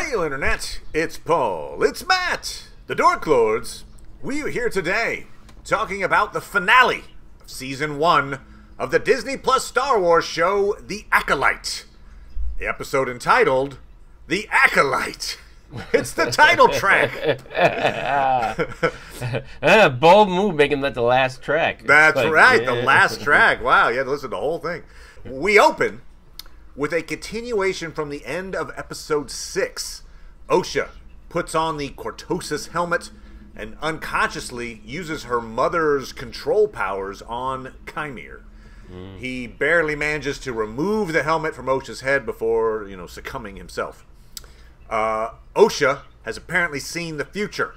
Hail Internet, it's Paul, it's Matt, the Dork Lords. We are here today talking about the finale of Season 1 of the Disney Plus Star Wars show, The Acolyte. The episode entitled, The Acolyte. It's the title track. Bold move making that the last track. That's right, the last track. Wow, you had to listen to the whole thing. We open with a continuation from the end of episode 6. Osha puts on the Cortosis helmet and unconsciously uses her mother's control powers on Chimere. He barely manages to remove the helmet from Osha's head before, succumbing himself. Osha has apparently seen the future.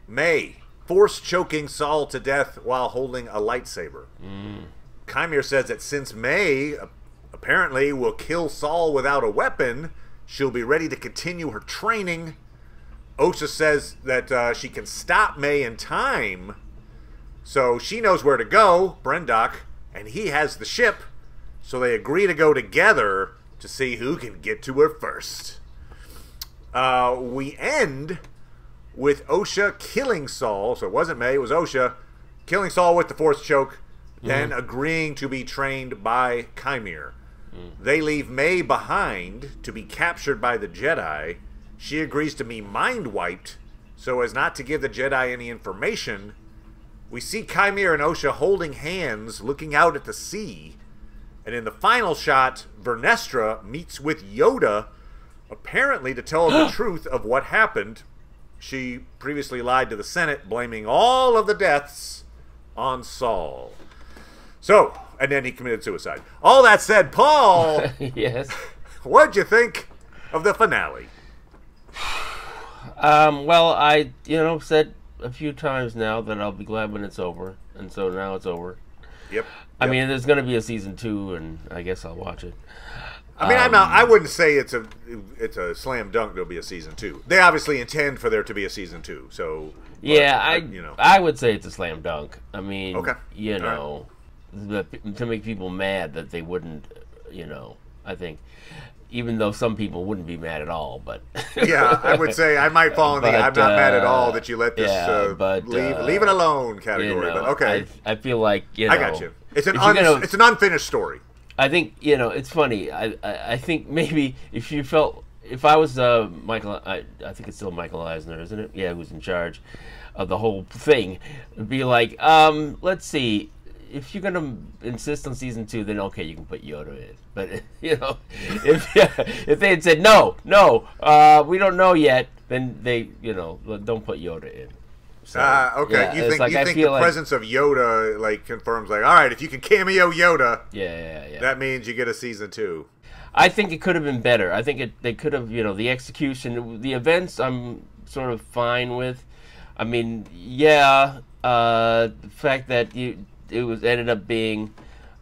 May force choking Saul to death while holding a lightsaber. Chimere says that since May apparently will kill Saul without a weapon, she'll be ready to continue her training. Osha says that she can stop May in time, so she knows where to go, Brendock, and he has the ship, so they agree to go together to see who can get to her first. We end with Osha killing Saul, so it wasn't May, it was Osha, killing Saul with the Force choke, then agreeing to be trained by Chimere. They leave May behind to be captured by the Jedi. She agrees to be mind-wiped so as not to give the Jedi any information. We see Chimere and Osha holding hands, looking out at the sea. And in the final shot, Vernestra meets with Yoda, apparently to tell him the truth of what happened. She previously lied to the Senate, blaming all of the deaths on Saul. So, and then he committed suicide. All that said, Paul, Yes. what'd you think of the finale? Well, I, said a few times now that I'll be glad when it's over, and so now it's over. Yep. I mean, there's going to be a season 2, and I guess I'll watch it. I mean, I wouldn't say it's a slam dunk there'll be a season 2. They obviously intend for there to be a season 2, so... Yeah, I would say it's a slam dunk. I mean, Okay. To make people mad that they wouldn't, I think, even though some people wouldn't be mad at all, but... Yeah, I would say I might fall in the I'm not mad at all that you let this leave it alone category, but okay. I feel like, I got you. It's an unfinished story. I think, it's funny. I think maybe if I was Michael, I think it's still Michael Eisner, isn't it? Yeah, who's in charge of the whole thing. It'd be like, let's see, if you're gonna insist on season 2, then okay, you can put Yoda in. But if they had said no, we don't know yet, then they, don't put Yoda in. So, okay. Yeah, You think the presence of Yoda confirms all right, if you can cameo Yoda, yeah, that means you get a season 2. I think it could have been better. I think they could have, the execution, the events I'm sort of fine with. I mean, the fact that it ended up being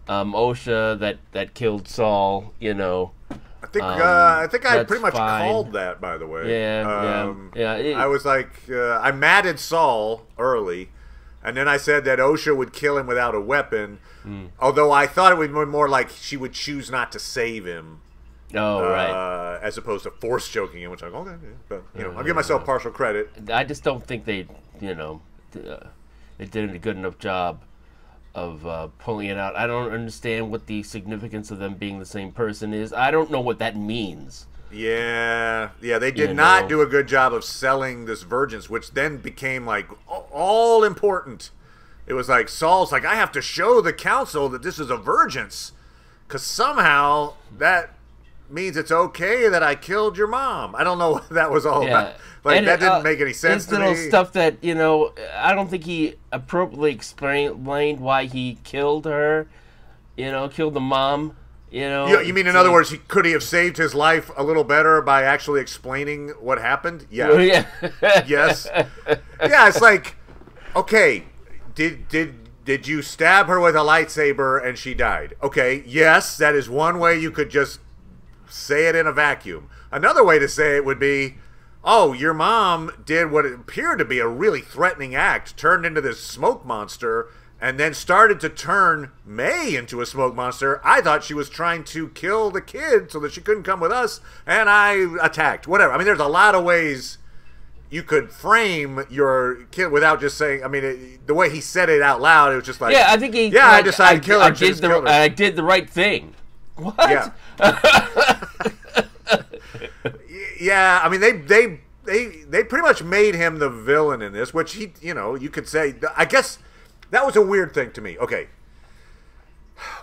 Osha that killed Saul, I think I pretty much called that, by the way. Yeah. I was like, I matted Saul early, and then I said that Osha would kill him without a weapon, although I thought it would be more like she would choose not to save him. Oh, right. As opposed to force choking him, which I'm okay. But, I'll give myself partial credit. I just don't think they did a good enough job of pulling it out. I don't understand what the significance of them being the same person is. I don't know what that means. Yeah, they did not do a good job of selling this virgins, which then became all important. It was like Saul's like, I have to show the council that this is a virgins, because somehow that means it's okay that I killed your mom. I don't know what that was all about. That didn't make any sense to me. It's little stuff that, I don't think he appropriately explained why he killed her, killed the mom, You mean, in other words, could he have saved his life a little better by actually explaining what happened? Yeah. Well, yeah. Yes. Yeah, it's like, okay, did you stab her with a lightsaber and she died? Okay, yes, that is one way you could just say it in a vacuum. Another way to say it would be, oh, your mom did what appeared to be a really threatening act, turned into this smoke monster, and then started to turn May into a smoke monster, I thought she was trying to kill the kid so that she couldn't come with us, and I attacked. Whatever. I mean, there's a lot of ways you could frame your kid without just saying. I mean, the way he said it out loud, it was just like, yeah, I think he. Yeah, like, I decided to kill her. I did the right thing. What? Yeah. Yeah. I mean, they pretty much made him the villain in this, which he, you could say. I guess that was a weird thing to me. Okay.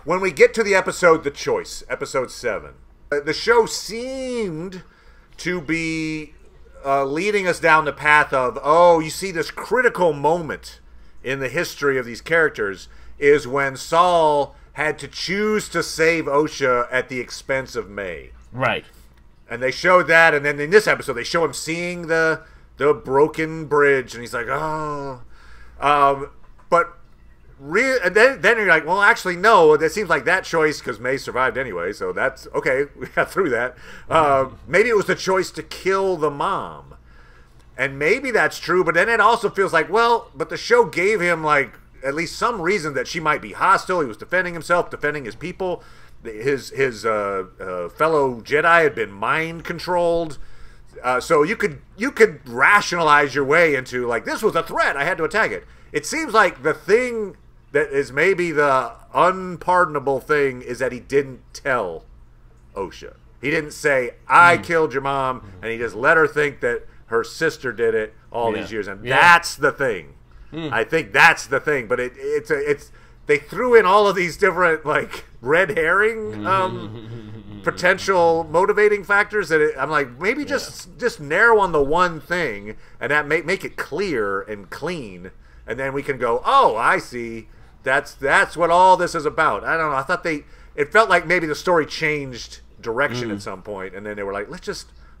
When we get to the episode, The Choice, episode 7, the show seemed to be leading us down the path of, you see, this critical moment in the history of these characters is when Saul had to choose to save Osha at the expense of May. Right. And they showed that, and then in this episode, they show him seeing the broken bridge, and he's like, oh. But and then you're like, well, actually, no. It seems like that choice, because May survived anyway, so that's okay. We got through that. Maybe it was the choice to kill the mom, and maybe that's true. But then it also feels like, well, but the show gave him like at least some reason that she might be hostile. He was defending himself, defending his people. His fellow Jedi had been mind controlled. So you could rationalize your way into like, this was a threat, I had to attack it. It seems like the thing that is maybe the unpardonable thing is that he didn't tell Osha. He didn't say, I killed your mom, and he just let her think that her sister did it all these years, and that's the thing. I think that's the thing. But it's they threw in all of these different like red herring potential motivating factors that I'm like, maybe just narrow on the one thing, and that make it clear and clean, and then we can go, oh, I see. That's what all this is about. I don't know. I thought it felt like maybe the story changed direction at some point, and then they were like,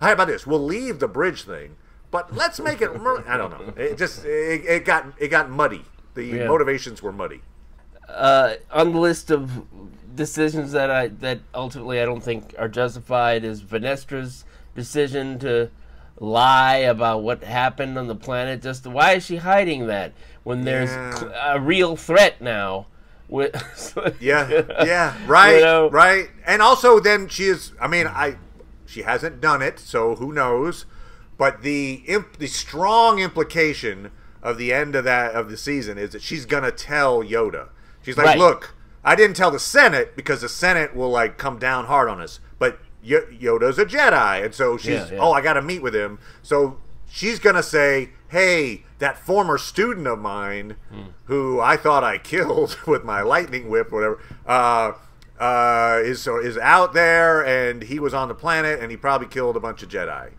how about this? We'll leave the bridge thing, but let's make it. I don't know. It got muddy. The motivations were muddy. On the list of decisions that ultimately I don't think are justified is Venestra's decision to lie about what happened on the planet. Just why is she hiding that when there's a real threat now? Right, right. And also then she is, I mean, she hasn't done it, so who knows, but the strong implication of the end of the season is that she's gonna tell Yoda. She's like, look, I didn't tell the Senate because the Senate will like come down hard on us, but Yoda's a Jedi, and so she's I got to meet with him. So she's gonna say, hey, that former student of mine who I thought I killed with my lightning whip, or whatever, is out there, and he was on the planet, and he probably killed a bunch of Jedi.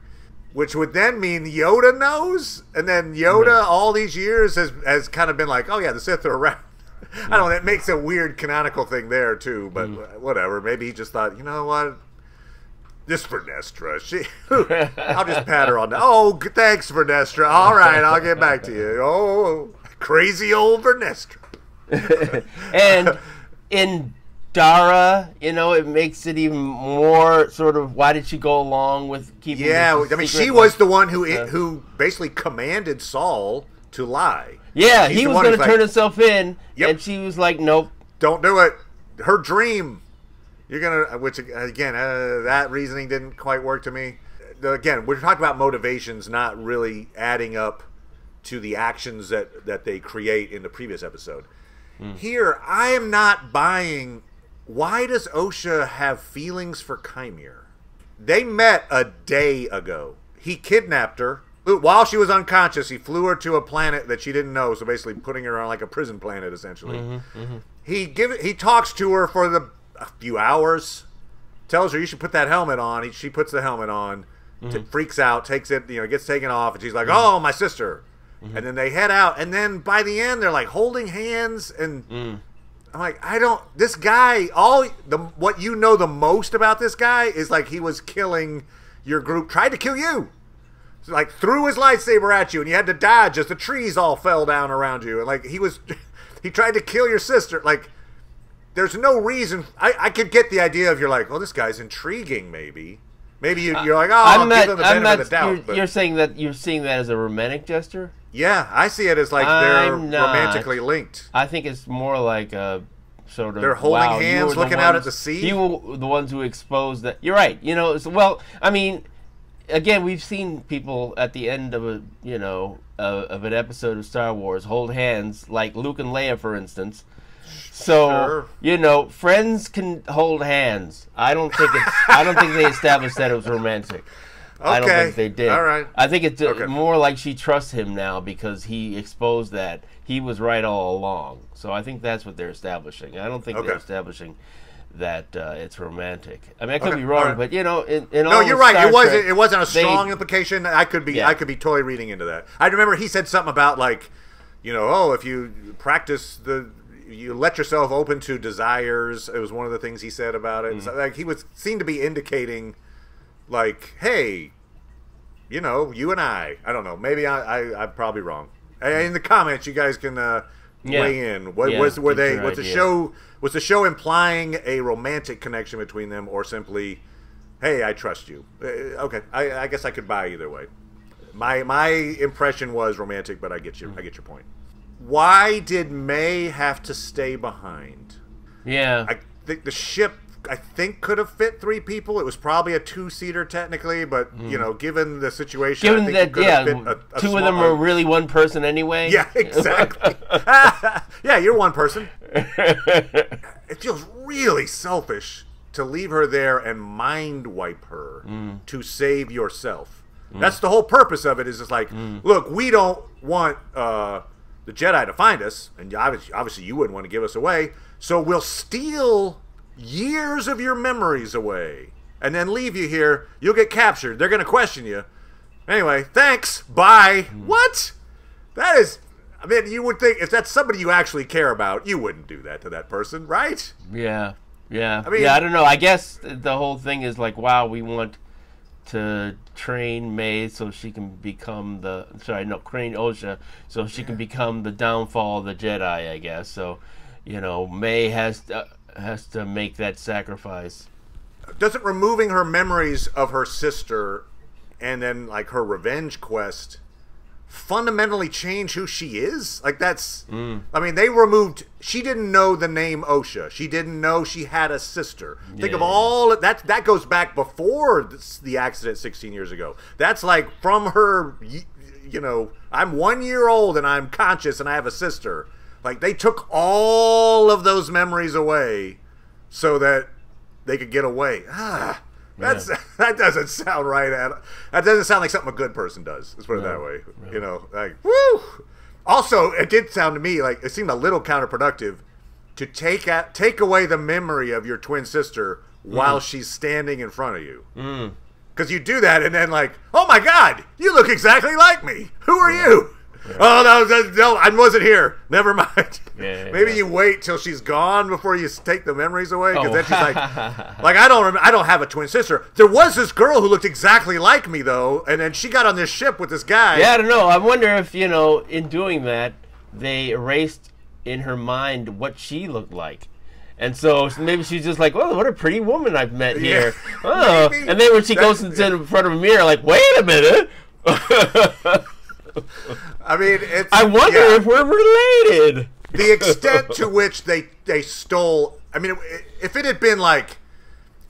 Which would then mean Yoda knows, and then Yoda all these years has kind of been like, oh yeah, the Sith are around. I don't know, that makes a weird canonical thing there too, but whatever. Maybe he just thought, you know what? This Vernestra, I'll just pat her on the, oh, thanks, Vernestra. All right, I'll get back to you. Oh, crazy old Vernestra. And in Dara, it makes it even more sort of, why did she go along with keeping I mean, she was the one who basically commanded Saul to lie. Yeah, he was going to turn himself in, and she was like, nope. Don't do it. Her dream. You're going to, which, again, that reasoning didn't quite work to me. Again, we're talking about motivations not really adding up to the actions that they create in the previous episode. Here, I am not buying, why does Osha have feelings for Chimere? They met a day ago. He kidnapped her. While she was unconscious, he flew her to a planet that she didn't know, so basically putting her on like a prison planet, essentially. He talks to her for a few hours, tells her you should put that helmet on. She puts the helmet on, freaks out, takes it, gets taken off, and she's like, oh, my sister. And then they head out, and then by the end, they're like holding hands, and I'm like, this guy, what you know the most about this guy is like he was killing your group, tried to kill you. So like threw his lightsaber at you, and you had to dodge as the trees all fell down around you. And like he tried to kill your sister. Like, there's no reason. I could get the idea of you're like, oh, this guy's intriguing maybe, Maybe you're like, oh, I'll give them the benefit of the doubt. You're saying that you're seeing that as a romantic gesture? Yeah, I see it as like they're romantically linked. I think it's more like a sort of... They're holding hands, looking out at the sea? You were the ones who exposed that. You're right. You know, well, I mean, again, we've seen people at the end of a, you know, of an episode of Star Wars hold hands, like Luke and Leia, for instance. So, you know, friends can hold hands. I don't think they established that it was romantic. Okay. I don't think they did. All right. I think it's more like she trusts him now because he exposed that he was right all along. So I think that's what they're establishing. I don't think they're establishing that it's romantic. I mean, I could be wrong, but you know, in all no, you're right. Star It wasn't a strong implication. I could be totally reading into that. I remember he said something about like, you know, oh, if you practice you let yourself open to desires. It was one of the things he said about it. So, like he seemed to be indicating, like, hey, you know, you and I don't know. Maybe I'm probably wrong. In the comments, you guys can weigh in. Was the show implying a romantic connection between them, or simply, hey, I trust you? Okay, I guess I could buy either way. My impression was romantic, but I get your point. Why did May have to stay behind? Yeah. I think the ship, could have fit 3 people. It was probably a 2-seater technically, but, you know, given the situation, given that, fit 2 of them were really one person anyway. Yeah, exactly. Yeah, you're one person. It feels really selfish to leave her there and mind wipe her to save yourself. That's the whole purpose of it, is just like, look, we don't want... the Jedi to find us, and obviously you wouldn't want to give us away, so we'll steal years of your memories away and then leave you here. You'll get captured. They're going to question you. Anyway, thanks. Bye. What? That is... I mean, you would think if that's somebody you actually care about, you wouldn't do that to that person, right? Yeah. Yeah. I mean, I don't know. I guess the whole thing is like, wow, we want to train May so she can become train Osha so she can become the downfall of the Jedi, I guess. So, you know, May has to make that sacrifice. Doesn't removing her memories of her sister and then like her revenge quest fundamentally change who she is? Like that's I mean, they removed, she didn't know the name Osha, she didn't know she had a sister. Think of all that goes back before the accident 16 years ago. That's like from her, you know, I'm 1 year old and I'm conscious and I have a sister. Like they took all of those memories away so that they could get away. That doesn't sound right. That doesn't sound like something a good person does. Let's put it that way. You know, like, woo! Also, it did sound to me like it seemed a little counterproductive to take away the memory of your twin sister while she's standing in front of you. Because you do that and then like, oh my God, you look exactly like me. Who are you? Yeah. Oh, no, I wasn't here. Never mind. Maybe you wait till she's gone before you take the memories away, because then she's like, I don't have a twin sister. There was this girl who looked exactly like me though, and then she got on this ship with this guy. Yeah, I don't know. I wonder if, you know, in doing that, they erased in her mind what she looked like. And so maybe she's just like, oh, what a pretty woman I've met here. Oh. And then when she goes in front of a mirror, like, wait a minute. I mean, I wonder if we're related. The extent to which they stole. I mean, if it had been like,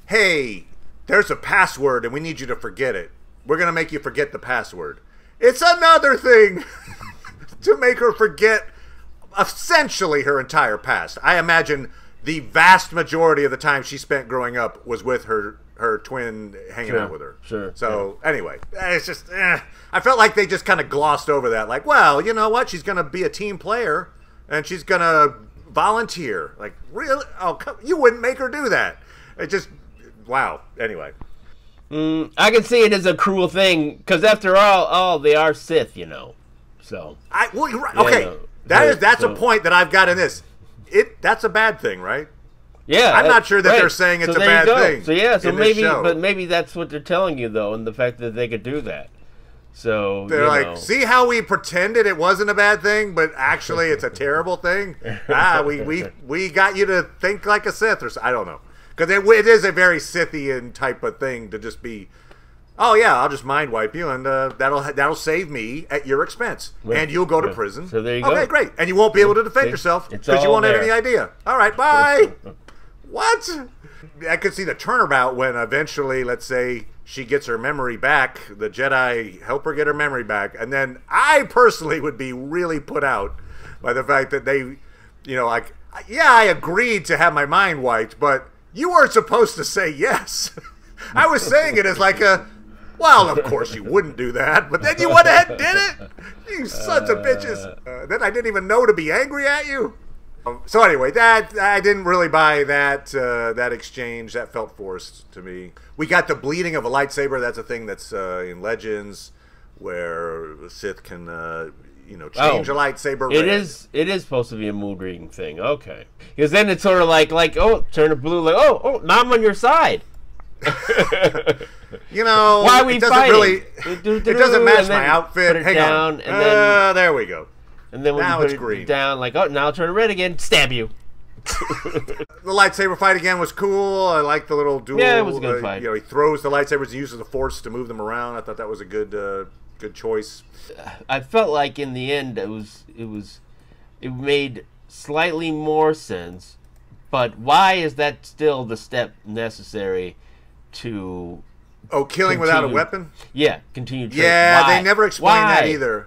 hey, there's a password and we need you to forget it. We're going to make you forget the password. It's another thing to make her forget essentially her entire past. I imagine the vast majority of the time she spent growing up was with her twin hanging out with her. Sure. So, anyway, it's just, I felt like they just kind of glossed over that. Like, well, you know what? She's going to be a team player, and she's going to volunteer. Like, really? Oh, you wouldn't make her do that. It just, wow. Anyway. I can see it as a cruel thing, because after all, they are Sith, you know. So. Okay. That's a point that I've got in this. That's a bad thing, right? Yeah, I'm not sure that they're saying it's a bad thing. So maybe that's what they're telling you though, and the fact that they could do that. So they're like, see how we pretended it wasn't a bad thing, but actually it's a terrible thing. We got you to think like a Sith, or I don't know. Because it is a very Scythian type of thing to just be, oh yeah, I'll just mind wipe you, and that'll save me at your expense, and you'll go to prison. So there you go. Okay, great, and you won't be able to defend yourself because you won't have any idea. All right, bye. What? I could see the turnabout when eventually, let's say, she gets her memory back. The Jedi help her get her memory back, and then I personally would be really put out by the fact that they, you know, like, yeah, I agreed to have my mind wiped, but you weren't supposed to say yes. I was saying it as like a, well, of course you wouldn't do that, but then you went ahead and did it? You sons of bitches. Then I didn't even know to be angry at you? So anyway, that I didn't really buy that that exchange. That felt forced to me. We got the bleeding of a lightsaber. That's a thing that's in Legends, where Sith can you know, change a lightsaber red. It is supposed to be a mood reading thing. Okay, because then it's sort of like oh, turn it blue. Like oh, now I'm on your side. You know, why are we fighting? It doesn't match my outfit. Hang down, on. And then, there we go. And then when now you put it's green. Down, like, oh, now I'll turn it red again. Stab you. The lightsaber fight again was cool. I like the little duel. Yeah, it was a good fight. You know, he throws the lightsabers and uses the Force to move them around. I thought that was a good choice. I felt like in the end it made slightly more sense, but why is that still the step necessary to? Oh, killing without a weapon? Yeah, continue. Yeah, why? they never explain that either.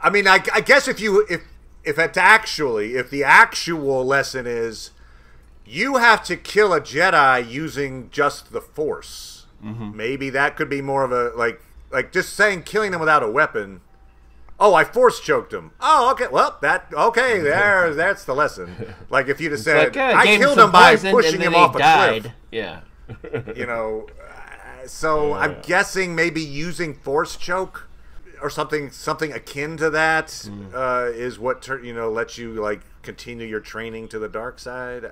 I mean, I guess if the actual lesson is you have to kill a Jedi using just the Force, maybe that could be more of a like just saying killing them without a weapon. Oh, I Force choked him. Oh, okay. Well, that's the lesson. Like if you'd have said I killed him by pushing him off a cliff. Yeah. You know, so I'm guessing maybe using Force choke or something akin to that is what lets you like continue your training to the dark side.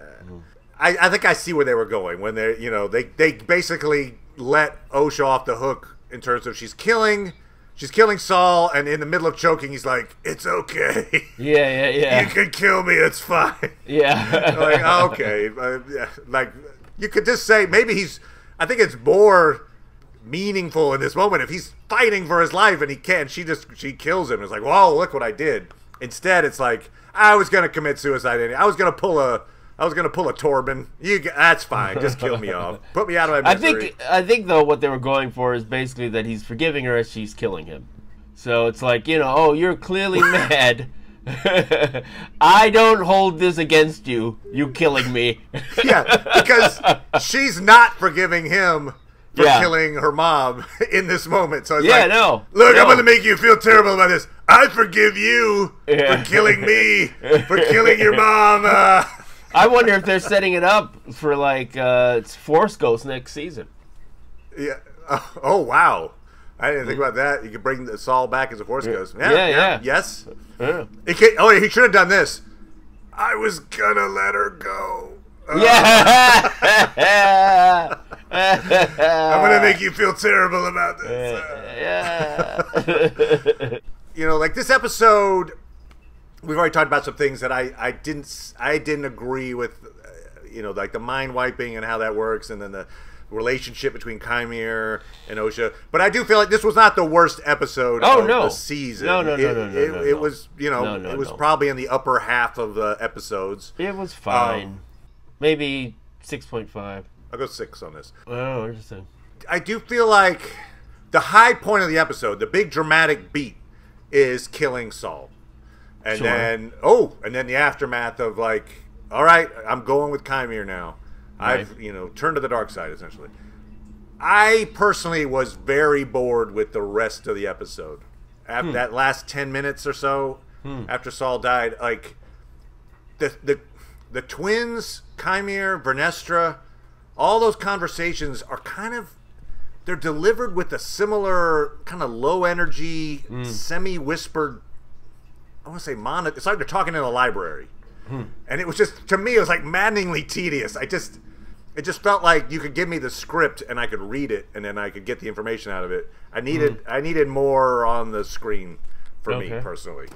I think I see where they were going when they basically let Osha off the hook in terms of she's killing Saul, and in the middle of choking he's like, it's okay. Yeah. You can kill me, it's fine. Yeah. Like, okay. Like you could just say maybe I think it's more meaningful in this moment if he's fighting for his life and he can't. She kills him. It's like, whoa, look what I did. Instead, it's like I was gonna commit suicide. I was gonna pull a Torben. That's fine. Just kill me off. Put me out of my misery. I think though what they were going for is basically that he's forgiving her as she's killing him. So it's like oh, you're clearly mad. I don't hold this against you. You killing me. Yeah, because she's not forgiving him for killing her mom in this moment. So it's look, I'm going to make you feel terrible about this. I forgive you for killing me, for killing your mom. I wonder if they're setting it up for like it's Force Ghost next season. Yeah. Oh wow. I didn't think about that. You could bring Saul back as a Force Ghost. Yeah. Yes. Yeah. He should have done this. I was gonna let her go. Yeah. I'm gonna make you feel terrible about this. Yeah. Like this episode, we've already talked about some things that I didn't agree with. Like the mind wiping and how that works, and then the relationship between Chimere and Osha. But I do feel like this was not the worst episode of the season. No. It was, it was probably in the upper half of the episodes. It was fine. Maybe 6.5. I'll go 6 on this. Oh, interesting. I do feel like the high point of the episode, the big dramatic beat, is killing Saul. And then the aftermath of like, all right, I'm going with Chimere now. Right. I've, turned to the dark side, essentially. I personally was very bored with the rest of the episode. After that last 10 minutes or so, after Saul died, like, the twins, Chimere, Vernestra, all those conversations are they're delivered with a similar kind of low energy, semi-whispered, I want to say it's like they're talking in a library. And it was just, to me, it was like maddeningly tedious. It just felt like you could give me the script and I could read it and then I could get the information out of it. I needed more on the screen for me personally.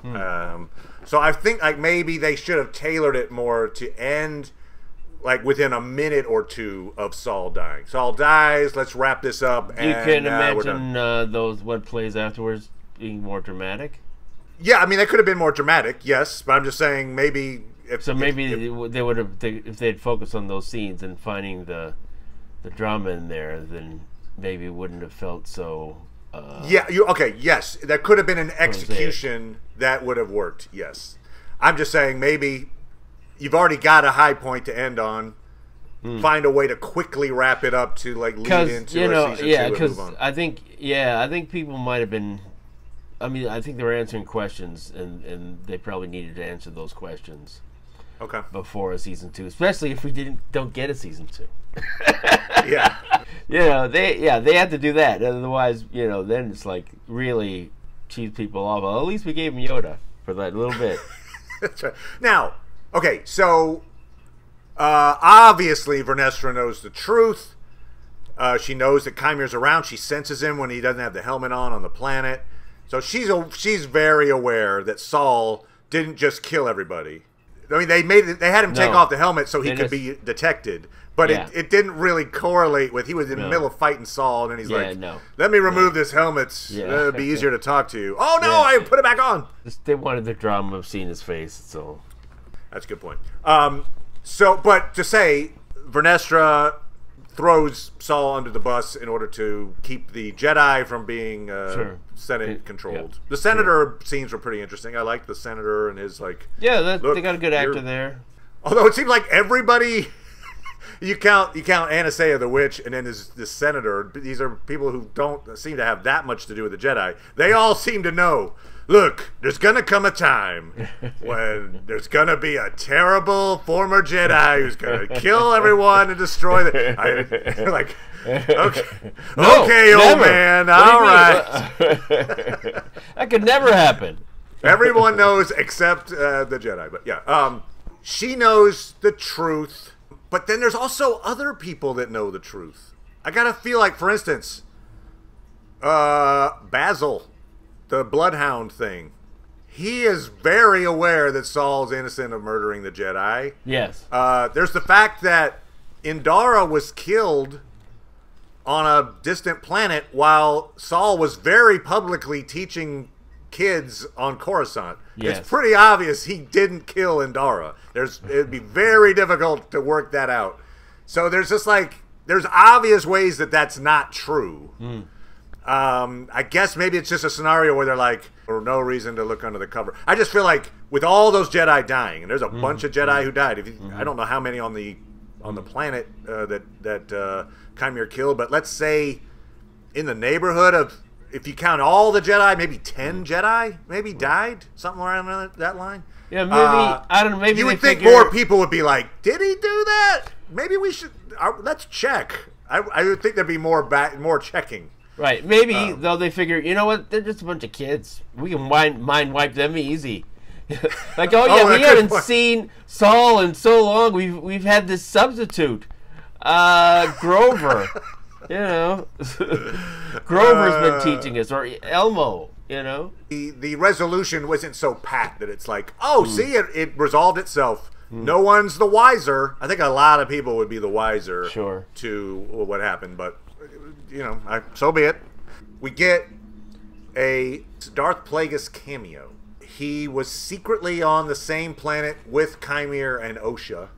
So I think like maybe they should have tailored it more to end like within a minute or two of Saul dying. Saul dies. Let's wrap this up. You can imagine those what plays afterwards being more dramatic. Yeah, I mean, that could have been more dramatic, yes, but I'm just saying maybe... They would have, if they'd focused on those scenes and finding the drama in there, then maybe it wouldn't have felt so... okay, yes, that could have been an execution that would have worked, yes. I'm just saying maybe you've already got a high point to end on. Find a way to quickly wrap it up to like lead into a season 2 and move on. I think people might have been... I mean, I think they were answering questions, and they probably needed to answer those questions. Okay. Before a season 2, especially if we don't get a season 2. Yeah. They had to do that. Otherwise, then it's like really cheese people off. Well, at least we gave him Yoda for that little bit. That's right. Now, okay, so obviously Vernestra knows the truth. She knows that Chymir's around. She senses him when he doesn't have the helmet on the planet. So she's very aware that Saul didn't just kill everybody. I mean, they had him take off the helmet so he could be detected, but it didn't really correlate with he was in the middle of fighting Saul, and then he's like, "Let me remove this helmet. It'll be easier to talk to you." Oh no, I put it back on. They wanted the drama of seeing his face, so that's a good point. But to say Vernestra throws Saul under the bus in order to keep the Jedi from being Senate controlled. The senator scenes were pretty interesting. I liked the senator and his like. Yeah, they got a good actor there. Although it seems like everybody, you count Anastasia the witch, and then this senator. These are people who don't seem to have that much to do with the Jedi. They all seem to know. Look, there's gonna come a time when there's gonna be a terrible former Jedi who's gonna kill everyone and destroy the. Like, okay, old man, all right. That could never happen. Everyone knows except the Jedi, but yeah, she knows the truth. But then there's also other people that know the truth. I gotta feel like, for instance, Basil. The Bloodhound thing. He is very aware that Saul's innocent of murdering the Jedi. Yes. There's the fact that Indara was killed on a distant planet while Saul was very publicly teaching kids on Coruscant. Yes. It's pretty obvious he didn't kill Indara. It'd be very difficult to work that out. So there's just like, there's obvious ways that that's not true. I guess maybe it's just a scenario where they're like, for no reason to look under the cover. I just feel like with all those Jedi dying, and there's a bunch of Jedi who died. I don't know how many on the planet that Chimere killed, but let's say in the neighborhood of, if you count all the Jedi, maybe 10 Jedi maybe died, something around that line. Yeah, maybe I don't know. Maybe you would think more people would be like, "Did he do that? Maybe we should. Let's check." I would think there'd be more checking. Right. Maybe though they figure, you know what? They're just a bunch of kids. We can mind wipe them easy. Like, oh yeah, we haven't seen Saul in so long. We've had this substitute, Grover. You know, Grover's been teaching us, or Elmo. You know, the resolution wasn't so pat that it's like, oh, see, it resolved itself. No one's the wiser. I think a lot of people would be the wiser to what happened, but you know, so be it. We get a Darth Plagueis cameo. He was secretly on the same planet with Chimere and Osha.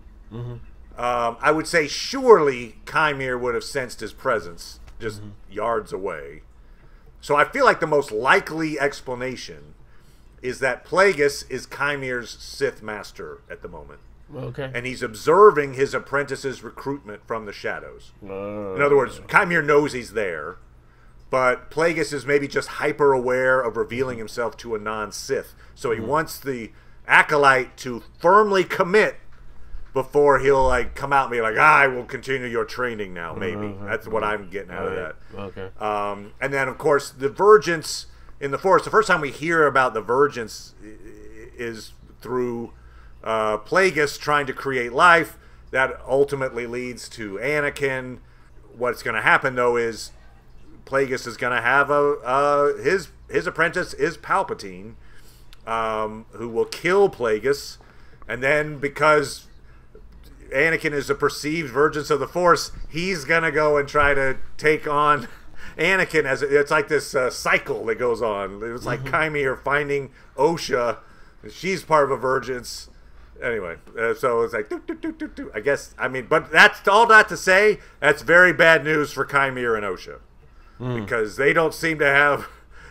I would say surely Chimere would have sensed his presence just yards away. So I feel like the most likely explanation is that Plagueis is Chimere's Sith master at the moment. Okay. And he's observing his apprentice's recruitment from the shadows. In other words, Chimere knows he's there, but Plagueis is maybe just hyper aware of revealing himself to a non-Sith. So he wants the Acolyte to firmly commit before he'll like come out and be like, I will continue your training now, maybe. That's what I'm getting out of that. Okay. And then, of course, the Vergence in the Force. The first time we hear about the Vergence is through Plagueis trying to create life. That ultimately leads to Anakin. What's going to happen, though, is Plagueis is going to have his apprentice is Palpatine, who will kill Plagueis. And then because Anakin is a perceived virgin of the Force, he's gonna go and try to take on Anakin. It's like this cycle that goes on. It was like Chimere finding Osha. She's part of a virgins. Anyway, so it's like, I guess, I mean, but that's all that to say, that's very bad news for Chimere and Osha. Because they don't seem to have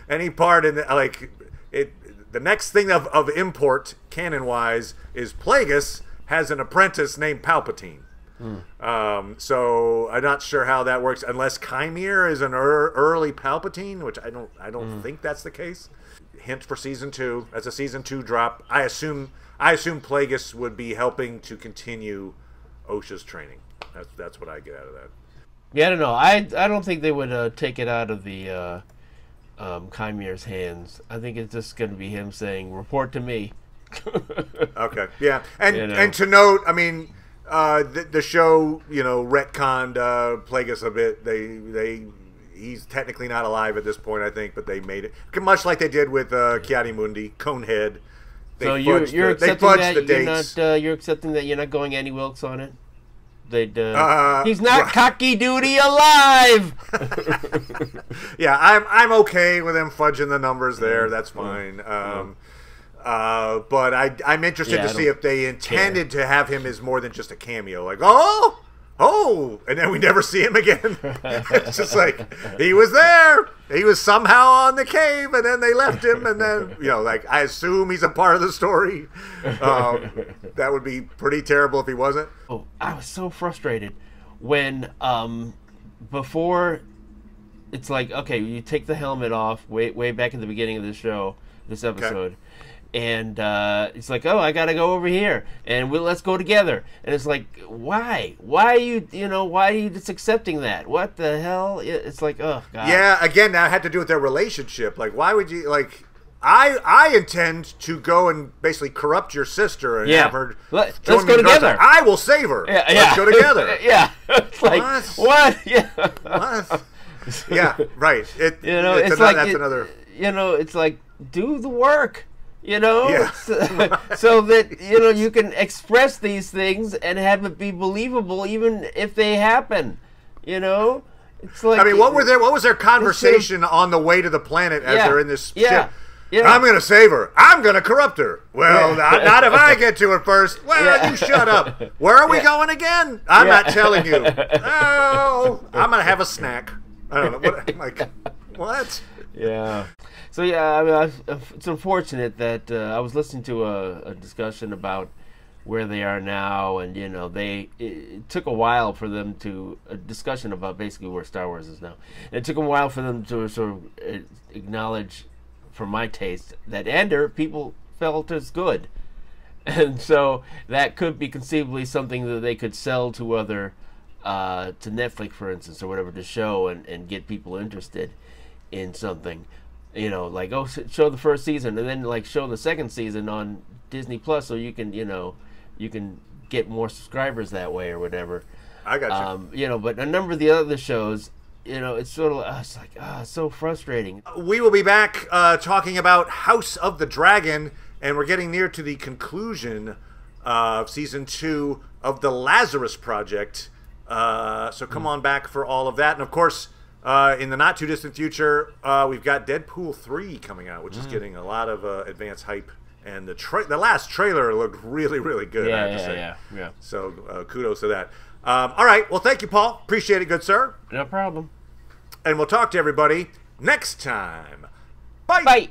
any part in the, like, the next thing of import, canon-wise, is Plagueis has an apprentice named Palpatine. So I'm not sure how that works, unless Chimere is an early Palpatine, which I don't think that's the case. Hint for season 2. That's a season 2 drop. I assume Plagueis would be helping to continue Osha's training. That's what I get out of that. Yeah, I don't know. I don't think they would take it out of the Chimere's hands. I think it's just going to be him saying, "Report to me." Okay, yeah, and to note, I mean, the show, retconned Plagueis a bit. He's technically not alive at this point, I think, but they made it much like they did with Ki-Adi-Mundi, Conehead. So you're accepting that you're accepting that you're not going Annie Wilkes on it. He's not cocky duty alive. Yeah, I'm okay with them fudging the numbers there. That's fine. But I'm interested to see if they intended to have him as more than just a cameo. Like, and then we never see him again. It's just like, he was there. He was somehow on the cave, and then they left him, and then, like, I assume he's a part of the story. That would be pretty terrible if he wasn't. Oh, I was so frustrated when, before, it's like, okay, you take the helmet off way back at the beginning of the show, this episode. Okay. And it's like, oh, I gotta go over here, and let's go together. And it's like, why? Why are you just accepting that? What the hell? It's like, oh god. Yeah, again, that had to do with their relationship. Like, why would you like? I intend to go and basically corrupt your sister and have her. Let's go together. I will save her. Yeah, let's go together. Yeah. It's like what? Yeah. What? Yeah. Right. It's like do the work. So that you can express these things and have it be believable, even if they happen. It's like, I mean, what was their conversation on the way to the planet as they're in this ship? Yeah. I'm gonna save her. I'm gonna corrupt her. Well, not if I get to her first. Well, you shut up. Where are we going again? I'm not telling you. Oh, I'm gonna have a snack. I don't know. What? Yeah. So I mean, it's unfortunate that I was listening to a discussion about where they are now, and it took a while for them to a discussion about basically where Star Wars is now. And it took a while for them to sort of acknowledge, for my taste, that Ender people felt is good, and so that could be conceivably something that they could sell to other to Netflix, for instance, or whatever, to show and get people interested in something. Like, show the first season and then like show the second season on Disney Plus, so you can you can get more subscribers that way or whatever. I got you. But a number of the other shows, it's sort of it's like so frustrating. We will be back talking about House of the Dragon, and we're getting near to the conclusion of season 2 of the Lazarus Project. So come on back for all of that, and of course. In the not too distant future, we've got Deadpool 3 coming out, which is getting a lot of advanced hype. And the last trailer looked really, really good. I have to say. Yeah. So kudos to that. All right. Well, thank you, Paul. Appreciate it, good sir. No problem. And we'll talk to everybody next time. Bye. Bye.